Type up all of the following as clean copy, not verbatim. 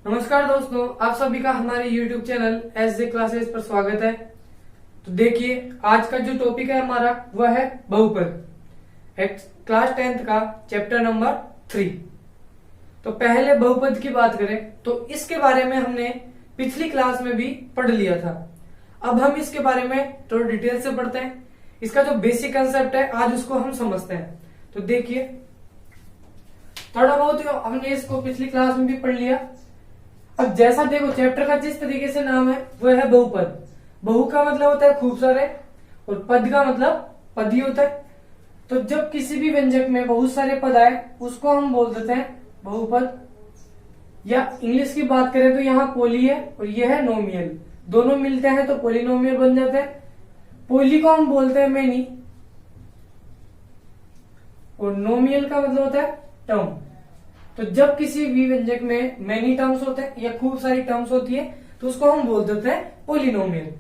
नमस्कार दोस्तों, आप सभी का हमारे YouTube चैनल एस जे क्लासेस पर स्वागत है। तो देखिए, आज का जो टॉपिक है हमारा वह है बहुपद, क्लास 10th का चैप्टर नंबर 3। तो पहले बहुपद की बात करें तो इसके बारे में हमने पिछली क्लास में भी पढ़ लिया था। अब हम इसके बारे में थोड़ा डिटेल से पढ़ते हैं। इसका जो बेसिक कंसेप्ट है आज उसको हम समझते हैं। तो देखिए, थोड़ा बहुत हमने इसको पिछली क्लास में भी पढ़ लिया। अब जैसा देखो, चैप्टर का जिस तरीके से नाम है वह है बहुपद। बहु का मतलब होता है खूब सारे और पद का मतलब पद ही होता है। तो जब किसी भी व्यंजक में बहुत सारे पद आए उसको हम बोल देते हैं बहुपद। या इंग्लिश की बात करें तो यहाँ पोली है और यह है नोमियल, दोनों मिलते हैं तो पोलिनोमियल बन जाता है। पोली को हम बोलते हैं मेनी और नोमियल का मतलब होता है टर्म। तो जब किसी भी व्यंजक में मेनी टर्म्स होते हैं या खूब सारी टर्म्स होती है तो उसको हम बोल देते हैं पोलिनोमियल।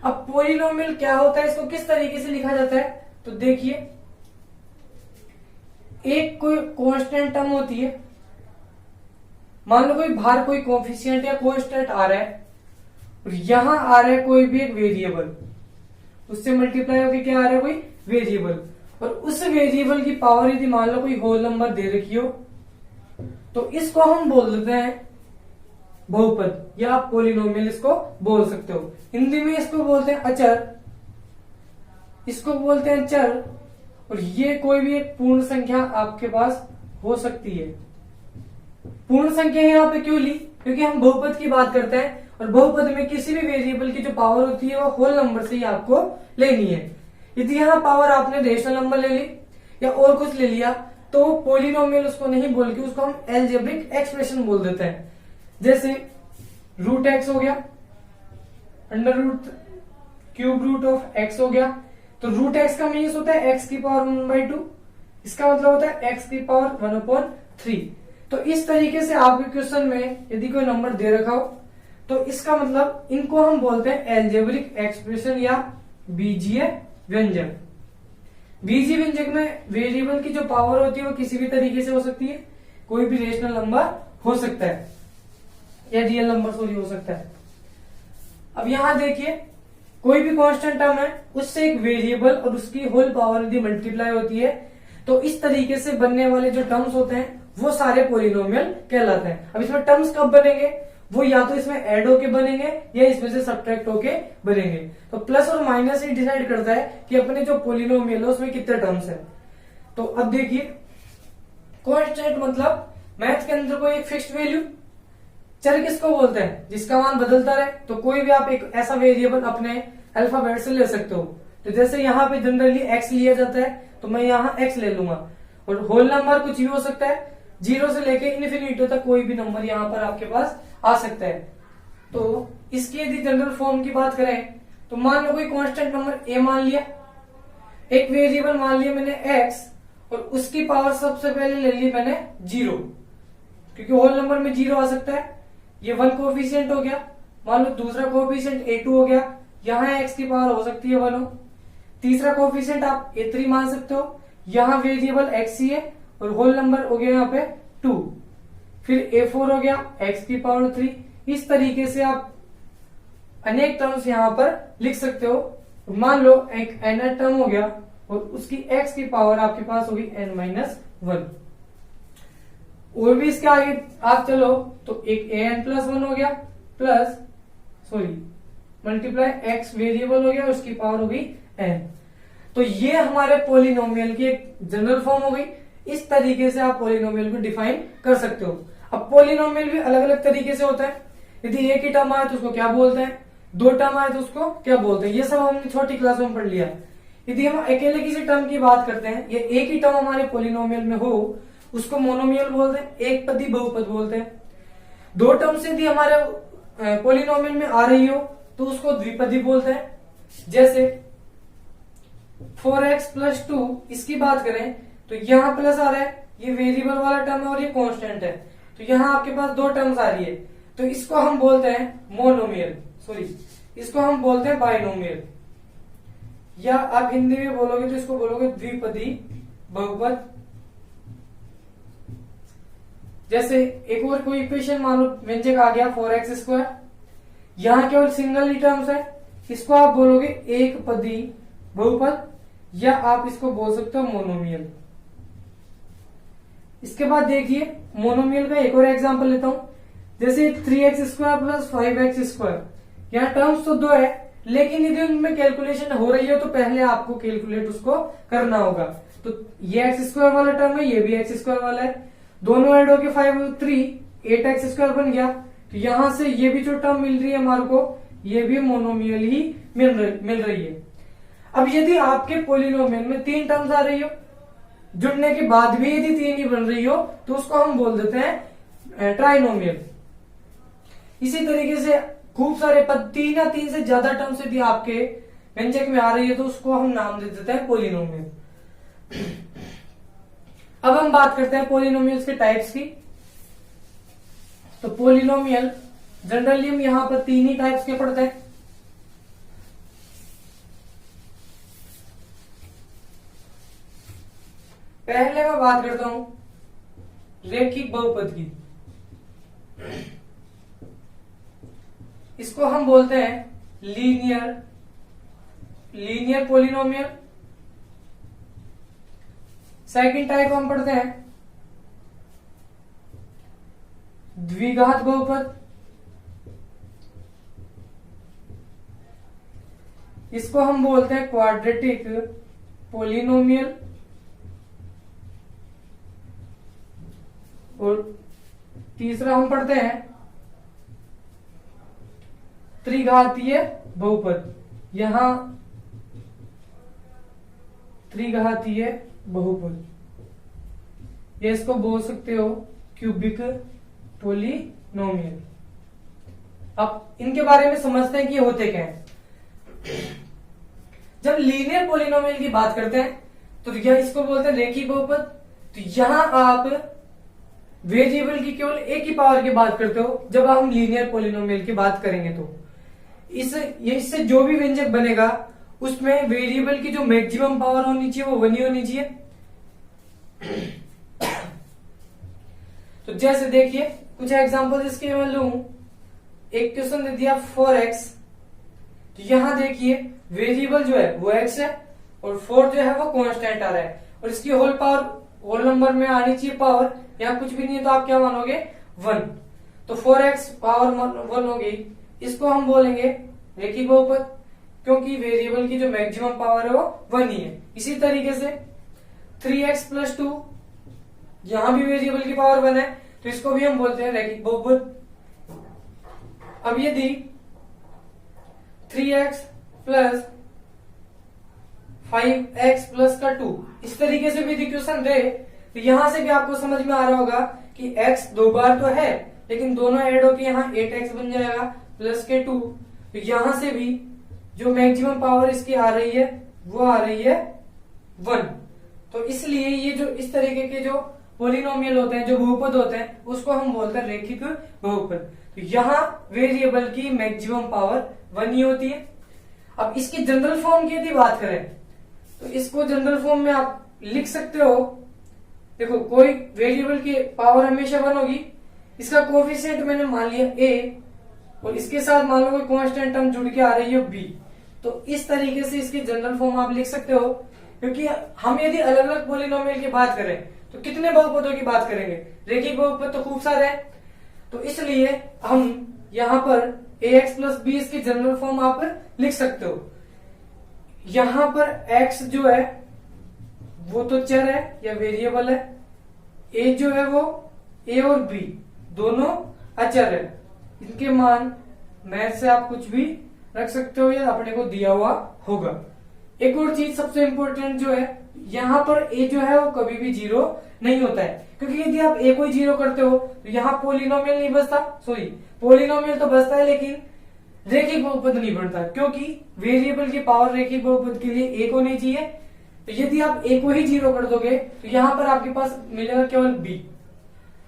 अब पोलिनोमियल क्या होता है, इसको किस तरीके से लिखा जाता है, तो देखिए, एक कोई कांस्टेंट टर्म होती है। मान लो कोई बाहर कोई कोफिशिएंट या कांस्टेंट आ रहा है और यहां आ रहा है कोई भी एक वेरिएबल, उससे मल्टीप्लाई होकर क्या आ रहा है, कोई वेरिएबल। और उस वेरिएबल की पावर यदि मान लो कोई होल नंबर दे रखी हो तो इसको हम बोल देते हैं बहुपद या आप पोलिनोमियल इसको बोल सकते हो। हिंदी में इसको बोलते हैं अचर, इसको बोलते हैं चर। और ये कोई भी एक पूर्ण संख्या आपके पास हो सकती है। पूर्ण संख्या यहाँ पे क्यों ली, क्योंकि हम बहुपद की बात करते हैं और बहुपद में किसी भी वेरिएबल की जो पावर होती है वो होल नंबर से ही आपको लेनी है। यदि यहाँ पावर आपने रेशनल नंबर ले ली या और कुछ ले लिया तो पोलिनोमियल उसको नहीं बोल के उसको हम एल्जेब्रिक एक्सप्रेशन बोल देते हैं। जैसे रूट एक्स हो गया, under root cube root of X हो गया। तो रूट एक्स का मीन्स होता है एक्स की पावर 1/2, इसका मतलब होता है एक्स की पावर 1/3। तो इस तरीके से आपके क्वेश्चन में यदि कोई नंबर दे रखा हो तो इसका मतलब इनको हम बोलते हैं एल्जेब्रिक एक्सप्रेशन या बीजीय व्यंजक। बीजीय व्यंजक में वेरिएबल की जो पावर होती है वो किसी भी तरीके से हो सकती है, कोई भी रेशनल नंबर हो सकता है या रियल नंबर सॉरी हो सकता है। अब यहां देखिए, कोई भी कांस्टेंट टर्म है उससे एक वेरिएबल और उसकी होल पावर यदि मल्टीप्लाई होती है तो इस तरीके से बनने वाले जो टर्म्स होते हैं वो सारे पोलिनोमियल कहलाते हैं। अब इसमें टर्म्स कब बनेंगे, वो या तो इसमें ऐड होके बनेंगे या इसमें से सब्ट्रैक्ट होके बनेंगे। तो प्लस और माइनस ही डिसाइड करता है कि अपने जो पोलिनोमियल है उसमें कितने टर्म्स है। तो अब देखिए, कांस्टेंट मतलब मैथ के अंदर कोई एक फिक्स्ड वैल्यू। चर किसको बोलते हैं, जिसका मान बदलता रहे। तो कोई भी आप एक ऐसा वेरिएबल अपने अल्फाबेट से ले सकते हो। तो जैसे यहाँ पे जनरली एक्स लिया जाता है तो मैं यहाँ एक्स ले लूंगा। और होल नंबर कुछ भी हो सकता है, 0 से लेके इन्फिनिटी तक कोई भी नंबर यहाँ पर आपके पास आ सकता है। तो इसकी यदि जनरल फॉर्म की बात करें तो मान लो कोई कांस्टेंट नंबर ए मान लिया, एक वेरिएबल मान लिया मैंने एक्स और उसकी पावर सबसे पहले ले ली मैंने 0, क्योंकि होल नंबर में 0 आ सकता है। ये 1 कोफिशिएंट हो गया। मान लो दूसरा कोफिशिएंट a2 हो गया, यहाँ x की पावर हो सकती है 1 हो। तीसरा कोफिशिएंट आप a3 मान सकते हो, यहाँ वेरिएबल x ही है और होल नंबर हो गया यहाँ पे 2। फिर a4 हो गया, x की पावर 3। इस तरीके से आप अनेक टर्म्स यहाँ पर लिख सकते हो। मान लो एक n टर्म हो गया और उसकी x की पावर आपके पास होगी n-1। और भी इसके आगे आप चलो तो एक an+1 हो गया प्लस मल्टीप्लाई x वेरिएबल हो गया, उसकी पावर होगी n। तो ये हमारे पोलिनोमियल की एक जनरल फॉर्म हो गई। इस तरीके से आप पोलिनोमियल को डिफाइन कर सकते हो। अब पोलिनोमियल भी अलग अलग तरीके से होता है। यदि एक ही टर्म आए तो उसको क्या बोलते हैं, 2 टर्म आए तो उसको क्या बोलते हैं, ये सब हमने छोटी क्लास में पढ़ लिया। यदि हम अकेले किसी टर्म की बात करते हैं, ये एक ही टर्म हमारे पोलिनोमियल में हो उसको मोनोमियल बोलते हैं, एक पदी बहुपद बोलते हैं। 2 टर्म से यदि हमारे पोलिनोमियल में आ रही हो तो उसको द्विपदी बोलते हैं। जैसे 4x+2 इसकी बात करें तो यहाँ प्लस आ रहा है, ये वेरिएबल वाला टर्म है और ये कांस्टेंट है, तो यहाँ आपके पास 2 टर्म्स आ रही है। तो इसको हम बोलते हैं मोनोमियल, इसको हम बोलते हैं बाइनोमियल। या आप हिंदी में बोलोगे तो इसको बोलोगे द्विपदी बहुपद। जैसे एक और कोई इक्वेशन मान लो व्यंजक आ गया 4x², यहाँ केवल सिंगल ही टर्म्स है, इसको आप बोलोगे एक पदी बहुपद, या आप इसको बोल सकते हो मोनोमियल। इसके बाद देखिए मोनोमियल का एक और एग्जांपल लेता हूं, जैसे 3x² प्लस 5x², यहाँ टर्म्स तो दो है, लेकिन यदि उनमें कैलकुलेशन हो रही है तो पहले आपको कैलकुलेट उसको करना होगा। तो ये x² वाला टर्म है, ये भी x² वाला है, दोनों ऐड होके 5 3 8x² बन गया। तो यहां से ये भी जो टर्म मिल रही है हमारे को, ये भी मोनोमियल ही मिल रही है। अब यदि आपके पोलिनोमियल में 3 टर्म्स आ रही हो, जुड़ने के बाद भी यदि 3 ही बन रही हो, तो उसको हम बोल देते हैं ट्राइनोमियल। इसी तरीके से खूब सारे पद, 3 या 3 से ज्यादा टर्म्स यदि आपके व्यंजक में आ रही है तो उसको हम नाम दे देते हैं पोलिनोमियल। अब हम बात करते हैं पोलिनोमियल्स के टाइप्स की। तो पोलिनोमियल जनरली हम यहां पर 3 ही टाइप्स के पढ़ते हैं। पहले मैं बात करता हूं रैखिक बहुपद की। इसको हम बोलते हैं लीनियर पोलिनोमियल। सेकंड टाइप हम पढ़ते हैं द्विघात बहुपद। इसको हम बोलते हैं क्वाड्रेटिक पोलिनोमियल। और तीसरा हम पढ़ते हैं त्रिघातीय बहुपद। यहां त्रिघातीय बहुपद, ये इसको बोल सकते हो क्यूबिक पोलिनोमियल। अब इनके बारे में समझते हैं कि ये होते क्या हैं। जब लीनियर पोलिनोमियल की बात करते हैं तो यह इसको बोलते हैं रैखिक बहुपद। तो यहां आप वेरिएबल की केवल एक ही पावर की बात करते हो। जब हम लीनियर पोलिनोमियल की बात करेंगे तो इससे जो भी व्यंजक बनेगा उसमें वेरिएबल की जो मैक्सिमम पावर होनी चाहिए वो 1 ही होनी चाहिए। तो जैसे देखिए कुछ एग्जांपल इसके मैं लूं। एक क्वेश्चन दे दिया 4x, तो यहां देखिए वेरिएबल जो है वो x है और 4 जो है वो कांस्टेंट आ रहा है, और इसकी होल नंबर में आनी चाहिए पावर। यहाँ कुछ भी नहीं है तो आप क्या मानोगे 1। तो 4x पावर 1 हो गई। इसको हम बोलेंगे रैखिक बहुपद, क्योंकि वेरिएबल की जो मैक्सिमम पावर है वो 1 ही है। इसी तरीके से 3x प्लस 2, यहां भी वेरिएबल की पावर 1 है, तो इसको भी हम बोलते हैं रैखिक बहुपद। अब यदि 3x प्लस 5x प्लस का 2 इस तरीके से भी क्वेश्चन दे, तो यहां से भी आपको समझ में आ रहा होगा कि x 2 बार तो है, लेकिन दोनों ऐड होकर यहाँ 8x बन जाएगा प्लस के 2। तो यहां से भी जो मैक्सिमम पावर इसकी आ रही है वो आ रही है 1। तो इसलिए ये जो इस तरीके के जो पोलिनोमियल होते हैं, जो बहुपद होते हैं, उसको हम बोलते हैं रैखिक बहुपद। तो यहाँ वेरिएबल की मैक्सिमम पावर 1 ही होती है। अब इसकी जनरल फॉर्म की यदि बात करें तो इसको जनरल फॉर्म में आप लिख सकते हो। देखो कोई वेरिएबल की पावर हमेशा 1 होगी, इसका कोफिशिएंट मैंने मान लिया a, और इसके साथ मान लो कोई कांस्टेंट टर्म जुड़ के आ रही है b। तो इस तरीके से इसकी जनरल फॉर्म आप लिख सकते हो। क्योंकि हम यदि अलग अलग पोलिनोमियल की बात करें तो कितने बहुपदों की बात करेंगे, रैखिक बहुपद तो खूब सारे हैं। तो इसलिए हम यहाँ पर ax प्लस b इसकी जनरल फॉर्म आप लिख सकते हो। यहाँ पर x जो है वो तो चर है या वेरिएबल है, a जो है वो a और b दोनों अचर है। इनके मान मैथ से आप कुछ भी रख सकते हो या अपने को दिया हुआ होगा। एक और चीज सबसे इंपॉर्टेंट जो है, यहाँ पर a जो है वो कभी भी 0 नहीं होता है, क्योंकि यदि आप a को 0 करते हो तो यहाँ पोलिनोमियल नहीं बचता, सॉरी पोलिनोमियल तो बचता है लेकिन रैखिक बहुपद नहीं बनता, क्योंकि वेरिएबल की पावर रैखिक बहुपद के लिए a को नहीं चाहिए। तो यदि आप a को ही 0 कर दोगे तो यहाँ पर आपके पास मिलेगा केवल b।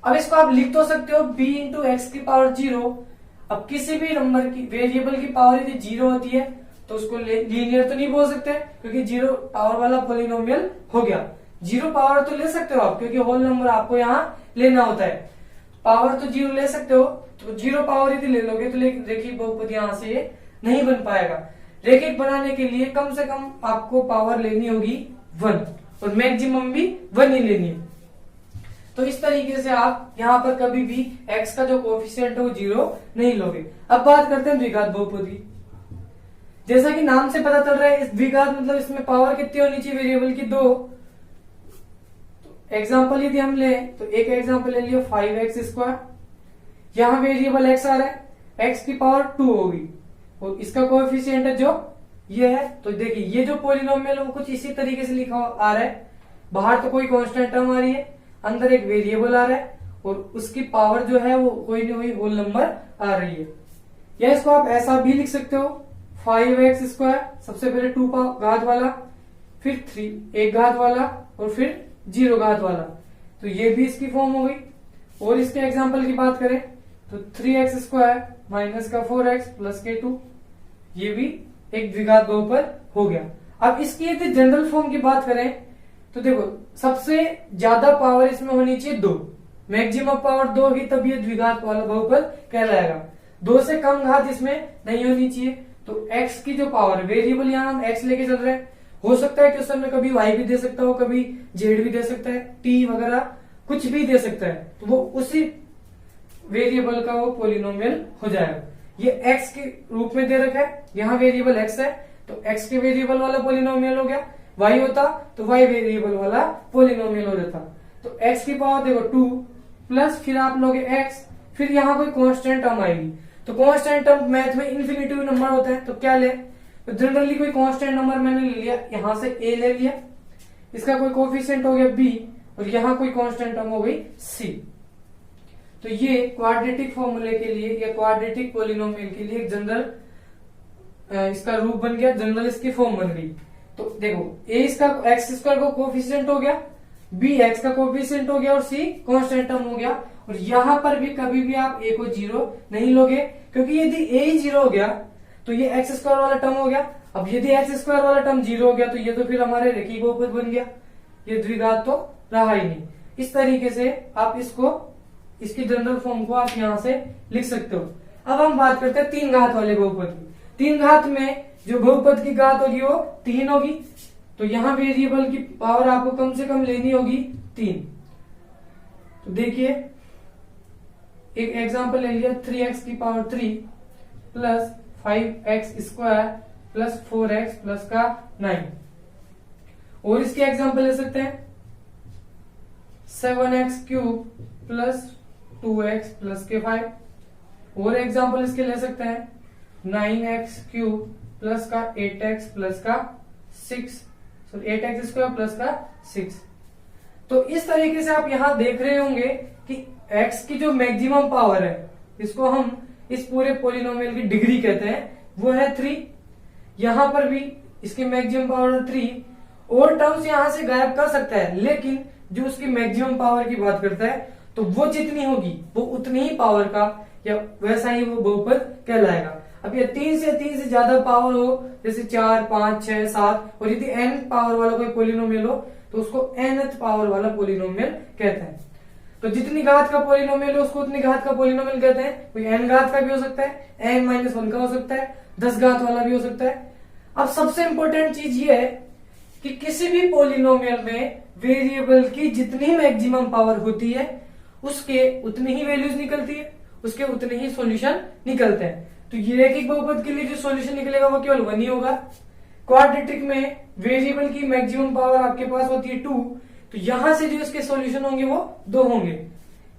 अब इसको आप लिख तो सकते हो b इंटू एक्स की पावर 0। अब किसी भी नंबर की वेरिएबल की पावर यदि 0 होती है तो उसको लीनियर तो नहीं बोल सकते, क्योंकि 0 पावर वाला पोलिनोमियल हो गया। 0 पावर तो ले सकते हो आप, क्योंकि होल नंबर आपको यहाँ लेना होता है। पावर तो 0 ले सकते हो, तो 0 पावर यदि ले लोगे तो रेखिक बहुपद यहां से नहीं बन पाएगा। रेखिक बनाने के लिए कम से कम आपको पावर लेनी होगी 1 और मैक्सिमम भी 1 ही लेनी है। तो इस तरीके से आप यहाँ पर कभी भी x का जो कोफिशिएंट है वो 0 नहीं लोगे। अब बात करते हैं द्विघात बहुपद की। जैसा कि नाम से पता चल रहा है, इस द्विघात मतलब इसमें पावर कितनी होनी चाहिए वेरिएबल की 2। एग्जाम्पल यदि हम ले तो एक एग्जाम्पल ले लियो 5x²। यहाँ वेरिएबल x आ रहा है, x की पावर 2 होगी और इसका कोएफिशिएंट है जो ये है। तो देखिए ये जो पॉलिनोमियल है वो कुछ इसी तरीके से लिखा आ रहा है। बाहर तो कोई कांस्टेंट टर्म आ रही है, अंदर एक वेरिएबल आ रहा है और उसकी पावर जो है वो कोई ना कोई होल नंबर आ रही है। या इसको आप ऐसा भी लिख सकते हो 5x², सबसे पहले 2 घात वाला, फिर 3 1 घात वाला और फिर 0 घात वाला। तो ये भी इसकी फॉर्म हो गई। और इसके एग्जाम्पल की बात करें तो 3x² माइनस का 4x प्लस के 2, ये भी एक द्विघात बहुपद हो गया। अब इसकी यदि जनरल फॉर्म की बात करें तो देखो सबसे ज्यादा पावर इसमें होनी चाहिए 2, मैक्सिमम पावर 2 होगी तब ये द्विघात वाला बहुपद कहलाएगा। 2 से कम घात इसमें नहीं होनी चाहिए। तो x की जो पावर, वेरिएबल यहाँ हम x लेके चल रहे हैं, हो सकता है क्वेश्चन में कभी y भी दे सकता हो, कभी z भी दे सकता है, t वगैरह कुछ भी दे सकता है, तो वो उसी वेरिएबल का वो पॉलिनोमियल हो जाएगा। ये x के रूप में दे रखा है, यहाँ वेरिएबल x है तो x के वेरिएबल वाला पॉलिनोमियल हो गया। y होता तो y वेरिएबल वाला पॉलिनोमियल हो जाता। तो x की पावर देखो 2 प्लस फिर आप लोगे x, फिर यहाँ कोई कांस्टेंट टर्म आएगी। तो कांस्टेंट टर्म मैथ में इन्फिनिटिव नंबर होता है, तो क्या ले, तो जनरली कोई कांस्टेंट नंबर मैंने ले लिया, यहां से a ले लिया, इसका कोई कोफिशिएंट हो गया b और यहाँ कोई कांस्टेंट टर्म हो गई c। तो ये क्वाड्रेटिक फॉर्मूले के लिए या क्वाड्रेटिक पॉलिनोमियल के लिए एक जनरल इसका रूप बन गया, जनरल इसकी फॉर्म बन गई। तो देखो a इसका x² का कोफिशिएंट हो गया, b x का कोफिशिएंट हो गया और c कांस्टेंट टर्म हो गया। और यहाँ पर भी कभी भी आप a को 0 नहीं लोगे, क्योंकि यदि a ही 0 हो गया तो ये x² वाला टर्म हो गया। अब यदि x² वाला टर्म 0 हो गया तो ये तो फिर हमारे रेखिक बहुपद बन गया, ये द्विघात तो रहा ही नहीं। इस तरीके से आप इसकी जनरल फॉर्म को आप यहाँ से लिख सकते हो। अब हम बात करते हैं 3 घात वाले बहुपद की। 3 घात में जो बहुपद की घात होगी वो 3 होगी, तो यहाँ वेरिएबल की पावर आपको कम से कम लेनी होगी 3। तो देखिए एक एग्जांपल ले लिया 3x की power 3 plus 5x² plus 4x plus का 9। और इसके एग्जांपल ले सकते हैं 7x³ प्लस 2x प्लस के 5। और एग्जांपल इसके ले सकते हैं 9x³ प्लस का 8x प्लस का 6, 8x² प्लस का 6। तो इस तरीके से आप यहां देख रहे होंगे कि x की जो मैक्सिमम पावर है, इसको हम इस पूरे पॉलिनोमियल की डिग्री कहते हैं, वो है 3। यहां पर भी इसकी मैक्सिमम पावर 3। और टर्म्स यहां से गायब कर सकता है, लेकिन जो उसकी मैक्सिमम पावर की बात करता है तो वो जितनी होगी वो उतनी ही पावर का या वैसा ही वो बहुपद कहलाएगा। अब ये 3 से ज्यादा पावर हो, जैसे 4 5 6 7, और यदि n पावर वाला कोई पॉलिनोमियल हो तो उसको nth पावर वाला पॉलिनोमियल कहते हैं। तो जितनी घात का पॉलिनोमियल हो उसको उतनी घात का पॉलिनोमियल कहते हैं। कोई n घात का भी हो सकता है, n-1 का हो सकता है, 10 घात वाला भी हो सकता है। अब सबसे इंपॉर्टेंट चीज ये है कि किसी भी पॉलिनोमियल में वेरिएबल की जितनी मैक्सिमम पावर होती है उसके उतनी ही वैल्यूज निकलती है, उसके उतने ही सॉल्यूशन निकलते हैं। तो ये रैखिक बहुपद के लिए जो सॉल्यूशन निकलेगा वो केवल 1 ही होगा। क्वाड्रेटिक में वेरिएबल की मैक्सिमम पावर आपके पास होती है 2, तो यहां से जो इसके सॉल्यूशन होंगे वो 2 होंगे।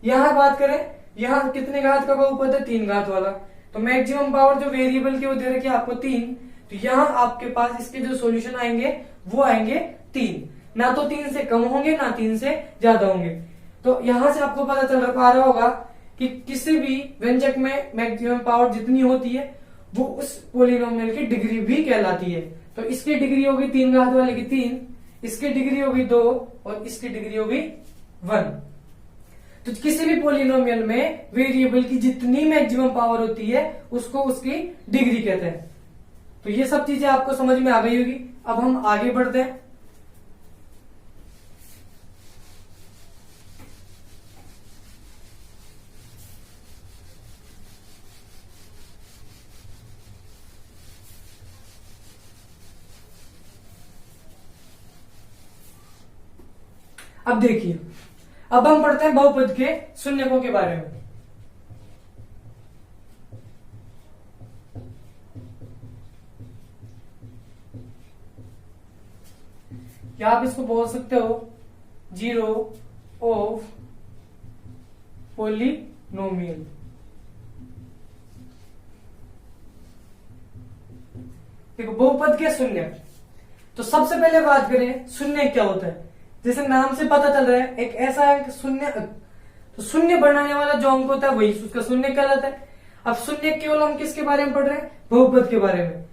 यहां बात करें, यहां कितने घात का बहुपद है, 3 घात वाला, तो मैक्सिमम पावर जो वेरिएबल की वो दे रखी है आपको 3, तो यहां आपके पास इसके जो सॉल्यूशन आएंगे वो आएंगे 3, ना तो 3 से कम होंगे ना 3 से ज्यादा होंगे। तो यहां से आपको पता चल पा रहा होगा कि किसी भी व्यंजक में मैक्सिमम पावर जितनी होती है वो उस पॉलिनोमियल की डिग्री भी कहलाती है। तो इसकी डिग्री होगी 3 घात वाले की 3, इसकी डिग्री होगी 2 और इसकी डिग्री होगी 1। तो किसी भी पॉलिनोमियल में वेरिएबल की जितनी मैक्सिमम पावर होती है उसको उसकी डिग्री कहते हैं। तो ये सब चीजें आपको समझ में आ गई होगी। अब हम आगे बढ़ते हैं। अब देखिए, अब हम पढ़ते हैं बहुपद के शून्यकों के बारे में। या आप इसको बोल सकते हो जीरो ऑफ पोलिनोमियल। देखो बहुपद के शून्य, तो सबसे पहले बात करें शून्य क्या होता है। जैसे नाम से पता चल रहा है, एक ऐसा अंक शून्य, तो शून्य बनाने वाला जो अंक होता है वही उसका शून्य कहलाता है। अब शून्य केवल हम किसके बारे में पढ़ रहे हैं, बहुपद के बारे में।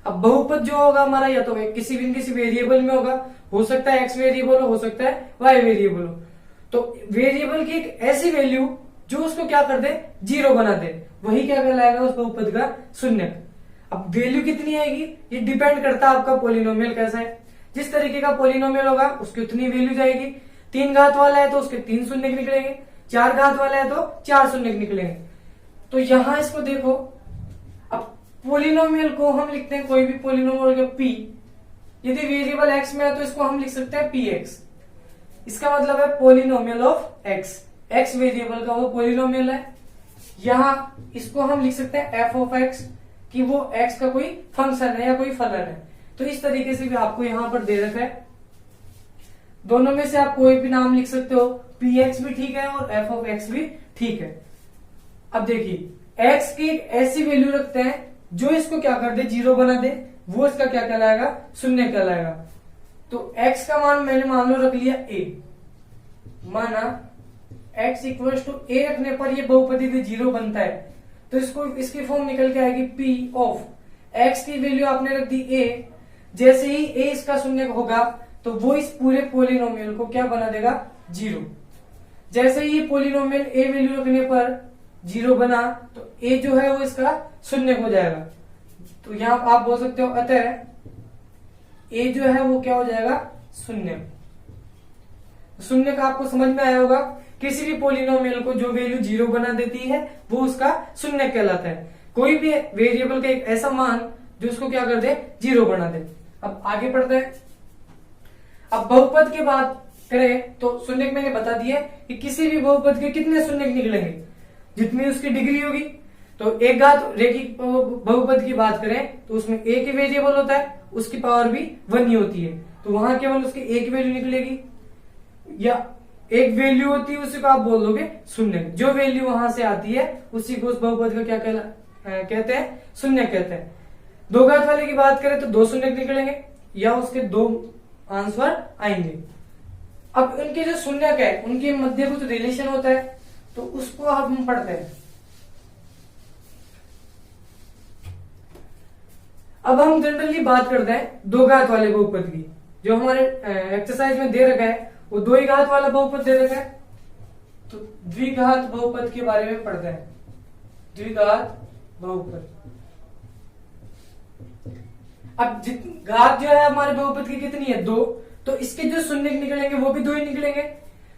अब बहुपद जो होगा हमारा, या तो किसी वेरिएबल में होगा, हो सकता है एक्स वेरिएबल हो सकता है वाई वेरिएबल हो। तो वेरिएबल की एक ऐसी वैल्यू जो उसको क्या कर दे, जीरो बना दे, वही क्या कहलाएगा उस बहुपद का शून्य। अब वैल्यू कितनी आएगी ये डिपेंड करता है आपका पोलिनोमियल कैसा है। जिस तरीके का पोलिनोमियल होगा उसकी उतनी वैल्यू जाएगी। 3 घात वाला है तो उसके 3 शून्य निकलेंगे, 4 घात वाला है तो 4 शून्य निकलेंगे। तो यहां इसको देखो, अब पोलिनोमियल को हम लिखते हैं, कोई भी पोलिनोमियल पी, यदि वेरिएबल एक्स में है तो इसको हम लिख सकते हैं पी एक्स। इसका मतलब है polynomial of x, x variable का वो पोलिनोमियल है। यहां इसको हम लिख सकते हैं एफ ऑफ एक्स, कि वो एक्स का कोई फंक्शन है या कोई फलन है। तो इस तरीके से भी आपको यहां पर दे रखा है। दोनों में से आप कोई भी नाम लिख सकते हो, पी एक्स भी ठीक है और एफ ऑफ एक्स भी ठीक है। अब देखिए एक्स की एक ऐसी वैल्यू रखते हैं जो इसको क्या कर दे, जीरो बना दे, वो इसका क्या कहलाएगा, शून्य कहलाएगा। तो एक्स का मान मैंने मान लो रख लिया ए, माना एक्स इक्वल टू ए रखने पर ये बहुपदी से जीरो बनता है। तो इसको इसकी फॉर्म निकल के आएगी पी ऑफ एक्स की वैल्यू आपने रख दी ए। जैसे ही ए इसका शून्य होगा तो वो इस पूरे पोलिनोमियल को क्या बना देगा, जीरो। जैसे ही ये पोलिनोमियल ए वैल्यू रखने पर जीरो बना तो ए जो है वो इसका शून्य हो जाएगा। तो यहां आप बोल सकते हो अतः ए जो है वो क्या हो जाएगा, शून्य। शून्य का आपको समझ में आया होगा, किसी भी पोलिनोमियल को जो वैल्यू जीरो बना देती है वो उसका शून्य कहलाता है। कोई भी वेरिएबल का एक ऐसा मान जो उसको क्या कर दे, जीरो बना दे। अब आगे पढ़ते हैं। अब बहुपद की बात करें तो शून्य मैंने बता दिया कि किसी भी बहुपद के कितने शून्य निकलेंगे, जितनी उसकी डिग्री होगी। तो एक घात रेखिक बहुपद की बात करें तो उसमें एक ही वेरिएबल होता है, उसकी पावर भी 1 ही होती है, तो वहां केवल उसकी एक वैल्यू निकलेगी, या एक वैल्यू होती है उसी को आप बोल दोगे शून्य। जो वैल्यू वहां से आती है उसी को उस बहुपद का क्या कहते हैं, शून्य कहते हैं। 2 घात वाले की बात करें तो 2 शून्य निकलेंगे या उसके 2 आंसर आएंगे। अब उनके जो शून्यक है उनके मध्य कुछ रिलेशन होता है, तो उसको अब हम पढ़ते हैं। अब हम जनरली बात करते हैं 2 घात वाले बहुपद की। जो हमारे एक्सरसाइज में दे रखा है वो 2 ही घात वाला बहुपद दे रखा है, तो द्विघात बहुपद के बारे में पढ़ते हैं। द्विघात बहुपद, अब घात जो है हमारे बहुपद की कितनी है, 2, तो इसके जो शून्य निकलेंगे वो भी 2 ही निकलेंगे।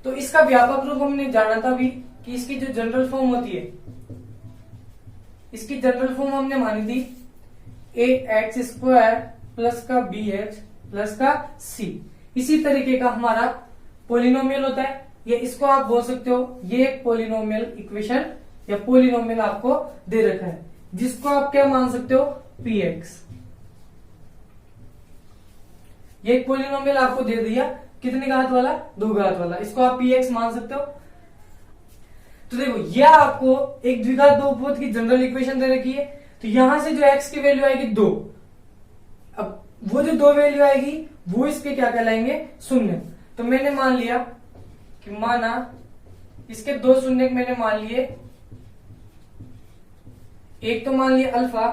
तो इसका व्यापक रूप हमने जाना था भी कि इसकी जो जनरल फॉर्म होती है, इसकी जनरल फॉर्म हमने मानी थी ए एक्स स्क्वायर प्लस का बी एक्स प्लस का सी। इसी तरीके का हमारा पोलिनोमियल होता है, ये इसको आप बोल सकते हो, ये एक पोलिनोमियल इक्वेशन या पोलिनोमियल आपको दे रखा है, जिसको आप क्या मान सकते हो, पी एक्स। ये एक पोलिनोमियल आपको दे दिया, कितने घात वाला, 2 घात वाला, इसको आप पी एक्स मान सकते हो। तो देखो यह आपको एक द्विघात बहुपद की जनरल इक्वेशन दे रखी है, तो यहां से जो एक्स की वैल्यू आएगी 2, अब वो जो 2 वैल्यू आएगी वो इसके क्या कहलाएंगे, शून्य। तो मैंने मान लिया कि माना इसके 2 शून्य मैंने मान लिए, एक तो मान लिया अल्फा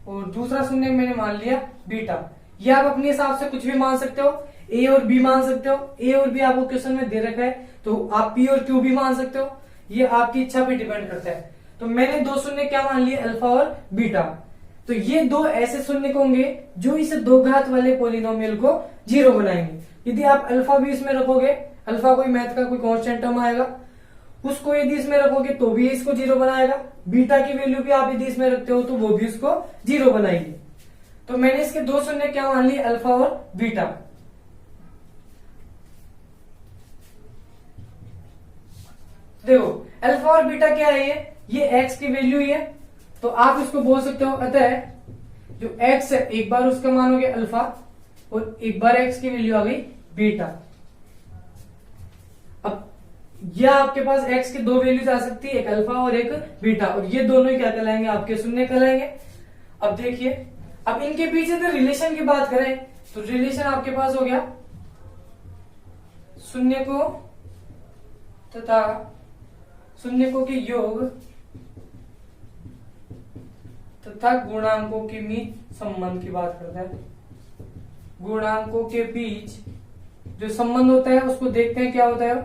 और दूसरा शून्य मैंने मान लिया बीटा। ये आप अपने हिसाब से कुछ भी मान सकते हो, ए और बी मान सकते हो, ए और बी आपको क्वेश्चन में दे रखा है, तो आप पी और क्यू भी मान सकते हो, ये आपकी इच्छा पे डिपेंड करता है। तो मैंने 2 शून्य क्या मान लिए, अल्फा और बीटा। तो ये 2 ऐसे शून्य होंगे जो इस 2 घात वाले पोलिनोमियल को जीरो बनाएंगे। यदि आप अल्फा भी इसमें रखोगे, अल्फा कोई मैथ का कोई कांस्टेंट टर्म आएगा, उसको यदि इसमें रखोगे तो भी इसको जीरो बनाएगा। बीटा की वैल्यू भी आप यदि इसमें रखते हो तो वो भी उसको जीरो बनाएगी। तो मैंने इसके 2 शून्य क्या मान लिए, अल्फा और बीटा। देखो अल्फा और बीटा क्या है, ये एक्स की वैल्यू ही है, तो आप इसको बोल सकते हो अतः जो एक्स है एक बार उसका मान हो गया अल्फा और एक बार एक्स की वैल्यू आ गई बीटा। अब यह आपके पास एक्स के दो वैल्यूज आ सकती है, एक अल्फा और एक बीटा, और ये दोनों ही क्या कहलाएंगे, आपके शून्य कहलाएंगे। अब देखिए, अब इनके पीछे से रिलेशन की बात करें तो रिलेशन आपके पास हो गया शून्य को तथा शून्यकों के योग तथा गुणांकों के बीच संबंध की बात करता है। गुणांकों के बीच जो संबंध होता है उसको देखते हैं क्या होता है।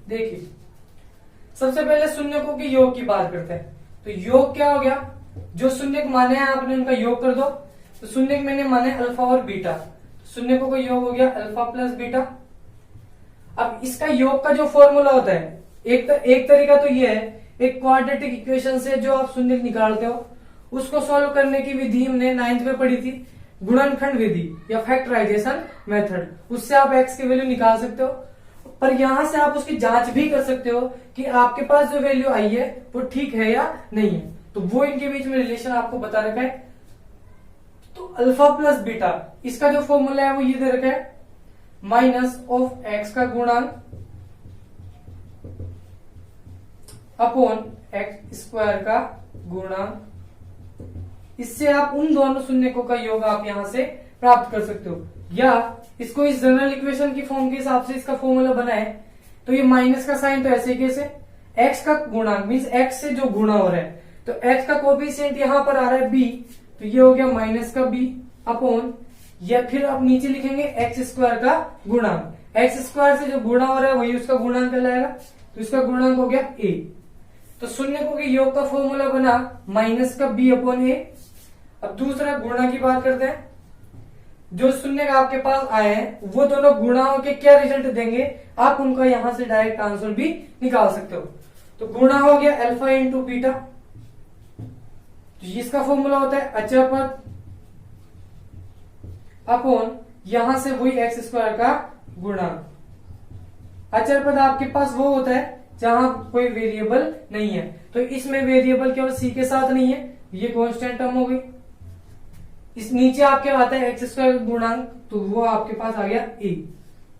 देखिए सबसे पहले शून्यकों के योग की बात करते हैं, तो योग क्या हो गया, जो शून्यक माने हैं आपने उनका योग कर दो, तो शून्यक मैंने माने अल्फा और बीटा, शून्यकों का योग हो गया अल्फा प्लस बीटा। अब इसका योग का जो फॉर्मूला होता है, एक तरीका तो ये है, एक क्वाड्रेटिक इक्वेशन से जो आप शून्यक निकालते हो उसको सॉल्व करने की विधि हमने 9th में पढ़ी थी, गुणनखंड विधि या फैक्टराइजेशन मेथड, उससे आप एक्स की वैल्यू निकाल सकते हो। पर यहां से आप उसकी जांच भी कर सकते हो कि आपके पास जो वैल्यू आई है वो ठीक है या नहीं है, तो वो इनके बीच में रिलेशन आपको बता रखा है। तो अल्फा प्लस बीटा, इसका जो फॉर्मूला है वो ये दे रखा है, माइनस ऑफ एक्स का गुणांक अपॉन एक्स स्क्वायर का गुणांक। इससे आप उन दोनों शून्यकों का योग आप यहां से प्राप्त कर सकते हो, या इसको इस जनरल इक्वेशन की फॉर्म के हिसाब से इसका फॉर्मूला बनाए तो ये माइनस का साइन तो ऐसे कैसे, एक्स का गुणांक मीन्स एक्स से जो गुणा हो रहा है, तो एक्स का कोफिशिएंट यहां पर आ रहा है बी, तो ये हो गया माइनस का बी अपॉन, या फिर आप नीचे लिखेंगे एक्स स्क्वायर का गुणांक, एक्स स्क्वायर से जो गुणा हो रहा है वही उसका गुणांक कहलाएगा, तो इसका गुणांक हो गया ए। तो शून्यकों के योग का फॉर्मूला बना माइनस का बी अपॉन ए। अब दूसरा गुणा की बात करते हैं, जो शून्य आपके पास आए हैं वो दोनों गुणाओं के क्या रिजल्ट देंगे, आप उनका यहां से डायरेक्ट आंसर भी निकाल सकते हो। तो गुणा हो गया अल्फा इंटू बीटा, इसका फॉर्मूला होता है अचर पद अपॉन यहां से वही एक्स स्क्वायर का गुणांक। अचर पद आपके पास वो होता है जहां कोई वेरिएबल नहीं है, तो इसमें वेरिएबल केवल सी के साथ नहीं है, ये कांस्टेंट टर्म हो गई। इस नीचे आपके आता है एक्स स्क्वायर गुणांक, तो वो आपके पास आ गया ए।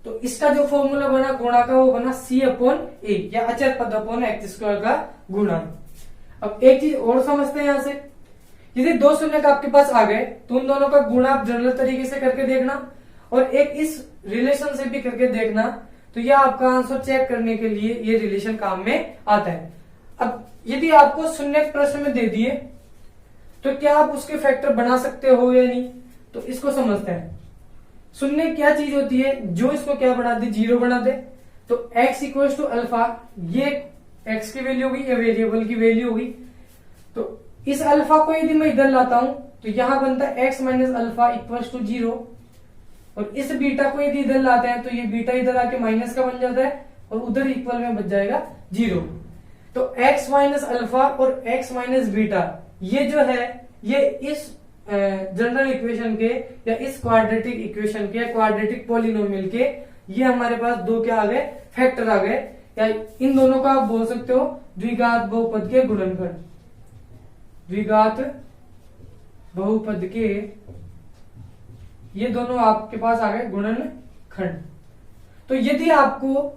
तो इसका जो फॉर्मूला बना गुणा का वो बना सी अपॉन ए, या अचर पद अपॉन एक्स स्क्वायर का गुणांक। अब एक चीज और समझते हैं यहां से, यदि दो शून्य आपके पास आ गए तो उन दोनों का गुणा आप जनरल तरीके से करके देखना, और एक इस रिलेशन से भी करके देखना, तो यह आपका आंसर चेक करने के लिए ये रिलेशन काम में आता है। अब यदि आपको शून्य प्रश्न में दे दिए तो क्या आप उसके फैक्टर बना सकते हो या नहीं, तो इसको समझते हैं। शून्य क्या चीज होती है जो इसको क्या बना दे, जीरो बना दे। तो x इक्वल टू अल्फा, ये x की वैल्यू होगी या वेरिएबल की वैल्यू होगी। तो इस अल्फा को यदि मैं इधर लाता हूं तो यहां बनता है x minus alpha equal to zero, और इस बीटा को यदि इधर लाते हैं तो ये बीटा इधर आके माइनस का बन जाता है और उधर इक्वल में बच जाएगा जीरो। तो x माइनस अल्फा और x माइनस बीटा, ये जो है ये इस जनरल इक्वेशन के या इस क्वाड्रेटिक इक्वेशन के, क्वाड्रेटिक पॉलिनोमियल के, ये हमारे पास दो क्या आ गए, फैक्टर आ गए, या इन दोनों का आप बोल सकते हो द्विघात बहुपद के गुणनखंड, द्विघात बहुपद के ये दोनों आपके पास आ गए गुणनखंड। तो यदि आपको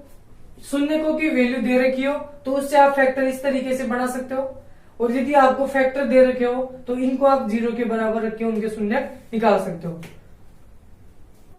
शून्यकों की वैल्यू दे रखी हो तो उससे आप फैक्टर इस तरीके से बना सकते हो, और यदि आपको फैक्टर दे रखे हो तो इनको आप जीरो के बराबर रख के उनके शून्य निकाल सकते हो।